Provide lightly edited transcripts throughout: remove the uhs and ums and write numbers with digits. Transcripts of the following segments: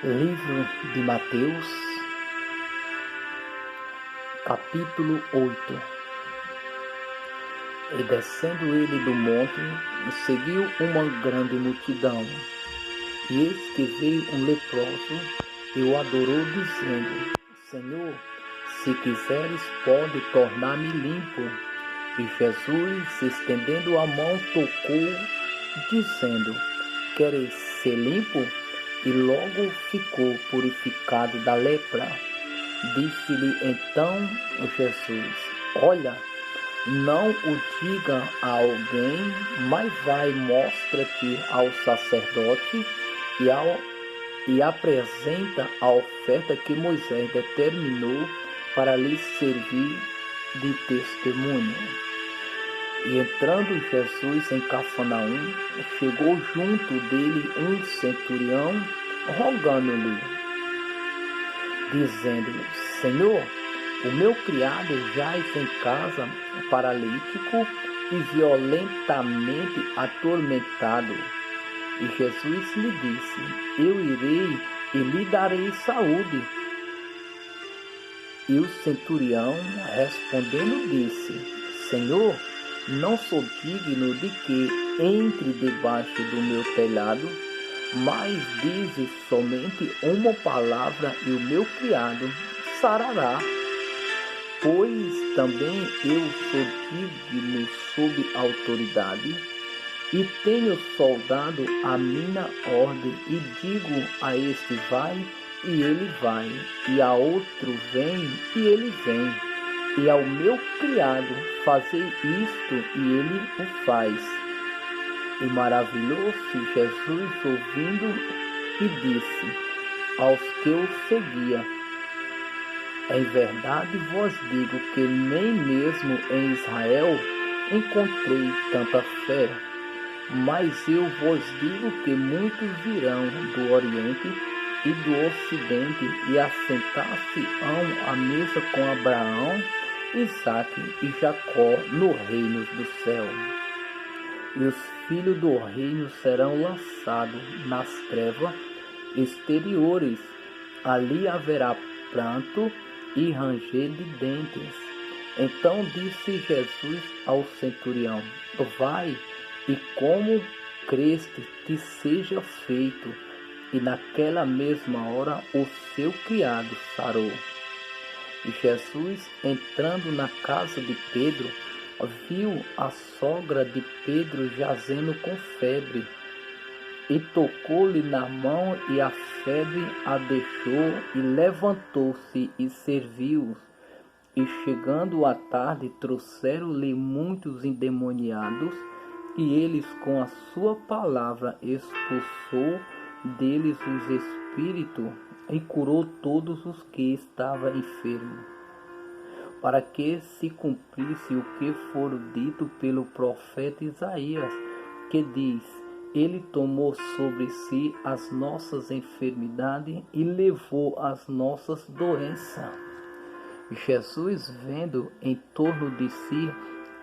Livro de Mateus, capítulo 8. E descendo ele do monte, seguiu uma grande multidão. E eis que veio um leproso e o adorou, dizendo: Senhor, se quiseres, pode tornar-me limpo. E Jesus, estendendo a mão, tocou, dizendo: Queres ser limpo? E logo ficou purificado da lepra. Disse-lhe então Jesus: Olha, não o diga a alguém, mas vai, mostra-te ao sacerdote e apresenta a oferta que Moisés determinou para lhe servir de testemunho. E entrando Jesus em Cafarnaum, chegou junto dele um centurião, rogando-lhe, dizendo-lhe: Senhor, o meu criado jaz em casa, paralítico e violentamente atormentado. E Jesus lhe disse: Eu irei e lhe darei saúde. E o centurião, respondendo, disse: Senhor, não sou digno de que entre debaixo do meu telhado, mas dizes somente uma palavra e o meu criado sarará. Pois também eu sou digno sob autoridade, e tenho soldado à minha ordem, e digo a este vai, e ele vai, e a outro vem, e ele vem. E ao meu criado fazei isto, e ele o faz. E maravilhou-se Jesus ouvindo, e disse aos que o seguiam: Em verdade vos digo que nem mesmo em Israel encontrei tanta fé. Mas eu vos digo que muitos virão do Oriente e do Ocidente e assentar-se-ão à mesa com Abraão, Isaque e Jacó no reino do céu. E os filhos do reino serão lançados nas trevas exteriores. Ali haverá pranto e ranger de dentes. Então disse Jesus ao centurião: Vai, e como creste te seja feito. E naquela mesma hora o seu criado sarou. E Jesus, entrando na casa de Pedro, viu a sogra de Pedro jazendo com febre, e tocou-lhe na mão, e a febre a deixou, e levantou-se e serviu-os. E chegando à tarde, trouxeram-lhe muitos endemoniados, e eles com a sua palavra expulsou deles os espíritos, e curou todos os que estavam enfermos, para que se cumprisse o que for dito pelo profeta Isaías, que diz: Ele tomou sobre si as nossas enfermidades e levou as nossas doenças. Jesus, vendo em torno de si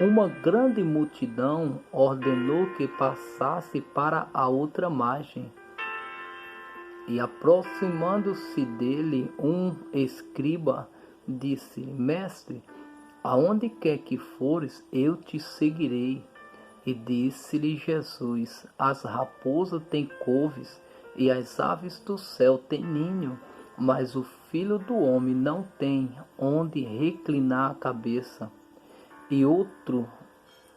uma grande multidão, ordenou que passasse para a outra margem. E aproximando-se dele um escriba, disse: Mestre, aonde quer que fores, eu te seguirei. E disse-lhe Jesus: As raposas têm couves, e as aves do céu têm ninho, mas o Filho do Homem não tem onde reclinar a cabeça. E outro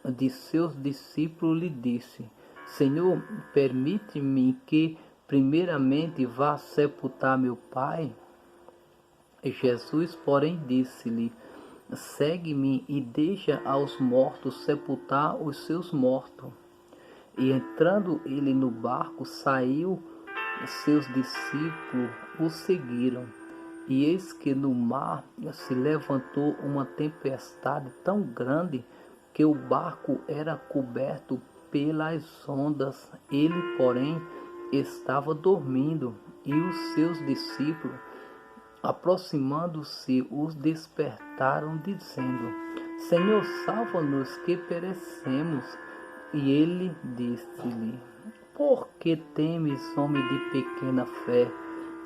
de seus discípulos lhe disse: Senhor, permite-me que primeiramente vá sepultar meu pai. E Jesus, porém, disse-lhe: Segue-me e deixa aos mortos sepultar os seus mortos. E entrando ele no barco, saiu, seus discípulos o seguiram. E eis que no mar se levantou uma tempestade tão grande que o barco era coberto pelas ondas. Ele, porém, estava dormindo, e os seus discípulos, aproximando-se, os despertaram, dizendo: Senhor, salva-nos que perecemos. E ele disse-lhe: Por que temes, homem de pequena fé?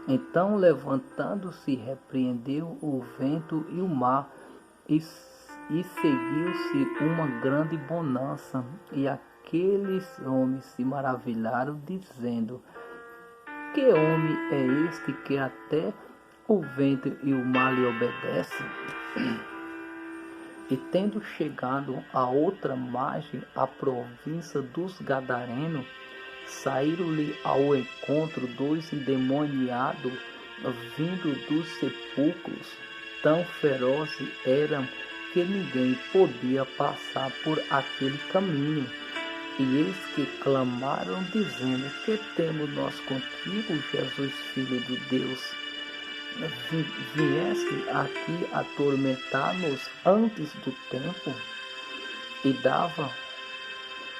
Então, levantando-se, repreendeu o vento e o mar, e seguiu-se uma grande bonança. E aqueles homens se maravilharam, dizendo: Que homem é este que até o vento e o mar lhe obedecem? E tendo chegado à outra margem, a província dos Gadarenos, saíram-lhe ao encontro dois endemoniados, vindo dos sepulcros. Tão ferozes eram que ninguém podia passar por aquele caminho. E eis que clamaram, dizendo: Que temos nós contigo, Jesus, Filho de Deus? Vieste aqui atormentar-nos antes do tempo?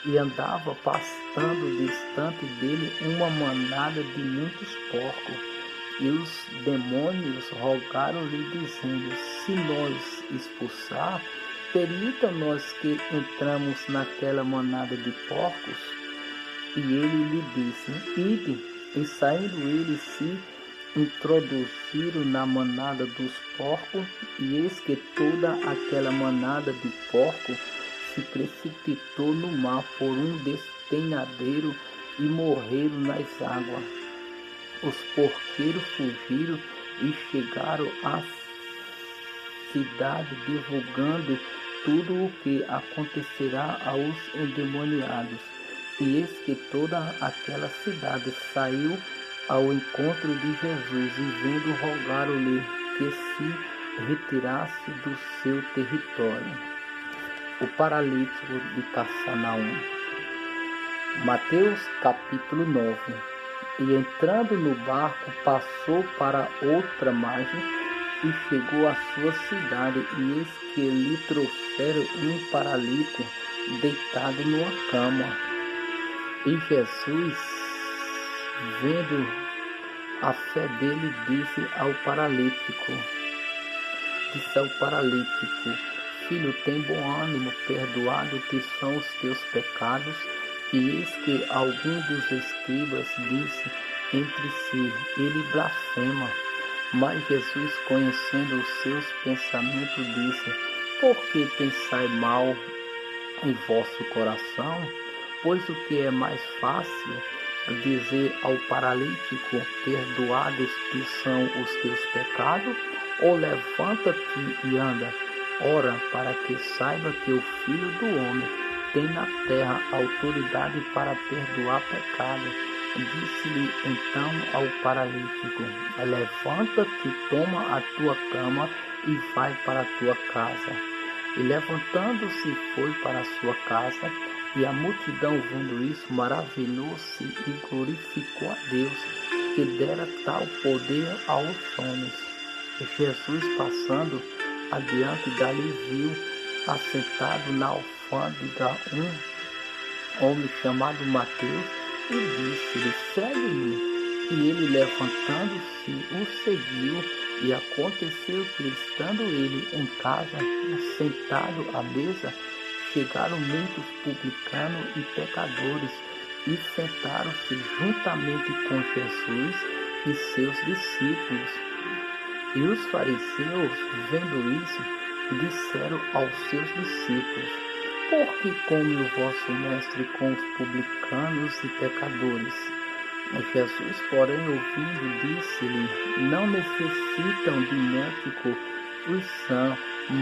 E andava pastando distante dele uma manada de muitos porcos. E os demônios rogaram-lhe, dizendo: Se nós expulsar, permita-nos que entramos naquela manada de porcos. E ele lhe disse: Ide. E saindo eles se introduziram na manada dos porcos, e eis que toda aquela manada de porcos se precipitou no mar por um despenhadeiro e morreram nas águas. Os porqueiros fugiram e chegaram à cidade, divulgando tudo o que acontecerá aos endemoniados. E eis que toda aquela cidade saiu ao encontro de Jesus, e vendo, rogaram-lhe que se retirasse do seu território. O paralítico de Cafarnaum. Mateus capítulo 9. E entrando no barco, passou para outra margem e chegou à sua cidade, e eis que lhe trouxeram um paralítico deitado numa cama. E Jesus, vendo a fé dele, disse ao paralítico: Filho, tem bom ânimo, perdoado-te são os teus pecados. E eis que algum dos escribas disse entre si: Ele blasfema. Mas Jesus, conhecendo os seus pensamentos, disse: Por que pensais mal em vosso coração? Pois o que é mais fácil dizer ao paralítico: Perdoados te são os teus pecados, ou levanta-te e anda? Ora, para que saiba que o Filho do Homem tem na terra autoridade para perdoar pecado. Disse-lhe então ao paralítico: Levanta-te, toma a tua cama e vai para a tua casa. E levantando-se foi para a sua casa. E a multidão, vendo isso, maravilhou-se e glorificou a Deus, que dera tal poder aos homens. E Jesus, passando adiante dali, viu assentado na alfândega um homem chamado Mateus, e disse-lhe: Segue-me. E ele, levantando-se, o seguiu. E aconteceu que, estando ele em casa, sentado à mesa, chegaram muitos publicanos e pecadores, e sentaram-se juntamente com Jesus e seus discípulos. E os fariseus, vendo isso, disseram aos seus discípulos: Por que come o vosso mestre com os publicanos e pecadores? Jesus, porém, ouvindo, disse-lhe: Não necessitam de médico os sãos,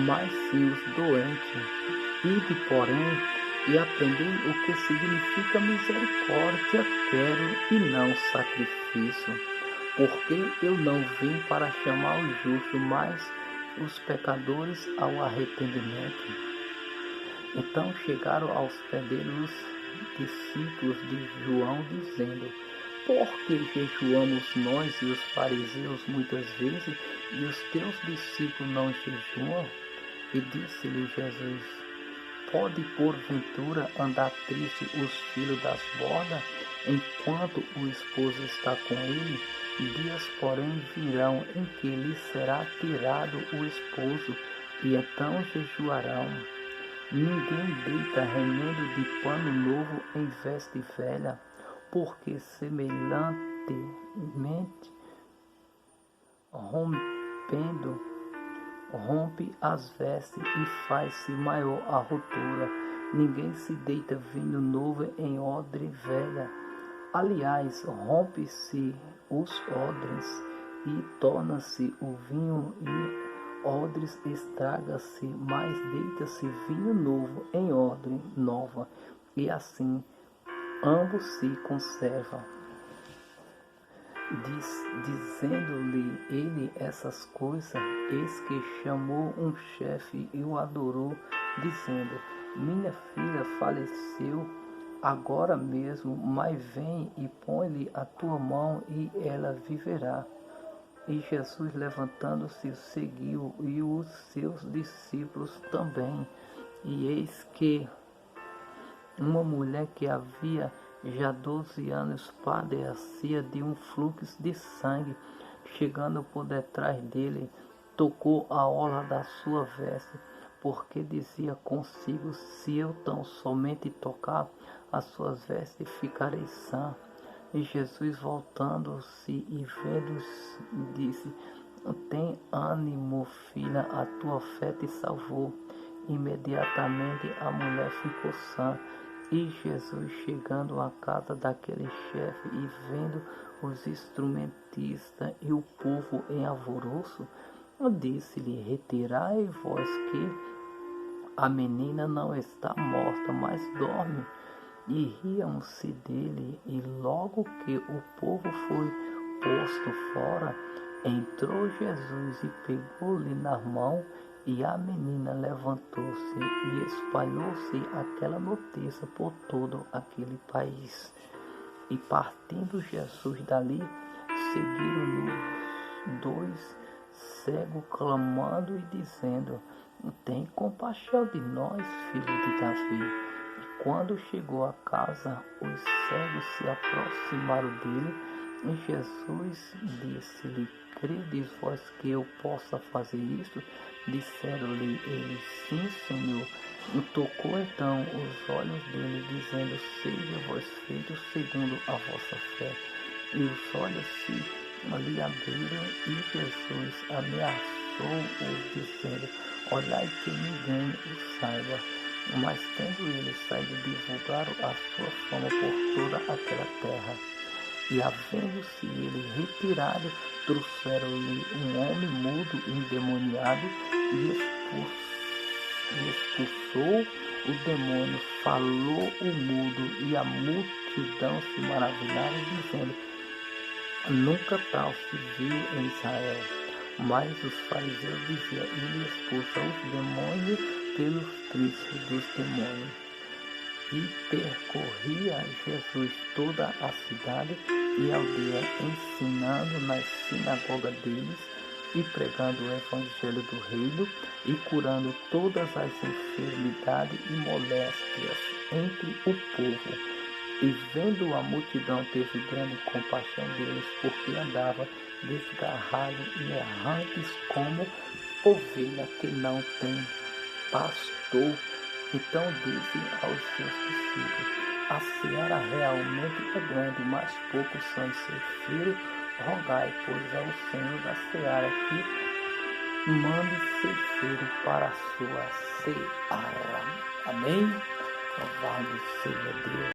mas sim os doentes. Ide, porém, e aprendei o que significa misericórdia quero e não sacrifício. Porque eu não vim para chamar os justos, mas os pecadores ao arrependimento. Então chegaram aos pés dele os discípulos de João, dizendo: Por que jejuamos nós e os fariseus muitas vezes, e os teus discípulos não jejuam? E disse-lhe Jesus: Pode porventura andar triste os filhos das bodas, enquanto o esposo está com ele? Dias, porém, virão em que lhe será tirado o esposo, e então jejuarão. Ninguém deita remendo de pano novo em veste velha, porque semelhantemente rompe as vestes e faz-se maior a rotura. Ninguém se deita vinho novo em odre velha. Aliás, rompe-se os odres e torna-se o vinho e odres estraga-se, mas deita-se vinho novo em odre nova, e assim ambos se conservam. Dizendo-lhe ele essas coisas, eis que chamou um chefe e o adorou, dizendo: minha filha faleceu agora mesmo, mas vem e põe-lhe a tua mão e ela viverá. E Jesus, levantando-se, seguiu, e os seus discípulos também. E eis que uma mulher que havia já 12 anos padecia de um fluxo de sangue, chegando por detrás dele, tocou a orla da sua veste, porque dizia consigo: se eu tão somente tocar as suas vestes, ficarei sã. E Jesus, voltando-se e vendo-os, disse: tem ânimo, filha, a tua fé te salvou. Imediatamente a mulher ficou sã. E Jesus, chegando à casa daquele chefe e vendo os instrumentistas e o povo em alvoroço, disse-lhe: retirai-vos, que a menina não está morta, mas dorme. E riam-se dele. E logo que o povo foi posto fora, entrou Jesus e pegou-lhe na mão, e a menina levantou-se, e espalhou-se aquela notícia por todo aquele país. E partindo Jesus dali, seguiram-no 2 cegos, clamando e dizendo: tem compaixão de nós, filho de Davi. E quando chegou a casa, os cegos se aproximaram dele, e Jesus disse-lhe: credes vós que eu possa fazer isto? Disseram-lhe eles: sim, Senhor. E tocou então os olhos dele, dizendo: seja vós feito segundo a vossa fé. E os olhos se lhe abriram, e Jesus ameaçou-os, dizendo: olhai que ninguém o saiba. Mas tendo ele saído, divulgaram a sua fama por toda aquela terra. E havendo-se ele retirado, trouxeram-lhe um homem mudo e endemoniado, e expulsou o demônio, falou o mudo, e a multidão se maravilhava, dizendo: nunca tal se viu em Israel. Mas os fariseus diziam: ele expulsa os demônios pelos príncipes dos demônios. E percorria Jesus toda a cidade e aldeia, ensinando nas sinagogas deles e pregando o evangelho do reino e curando todas as enfermidades e moléstias entre o povo. E vendo a multidão, teve grande compaixão deles, porque andavam desgarrados e errantes como ovelha que não tem pastor. Então disse aos seus discípulos: a seara realmente é grande, mas poucos são os ceifeiros. Rogai, pois, ao Senhor da seara que mande ceifeiro para a sua seara. Amém? Louvado seja Deus.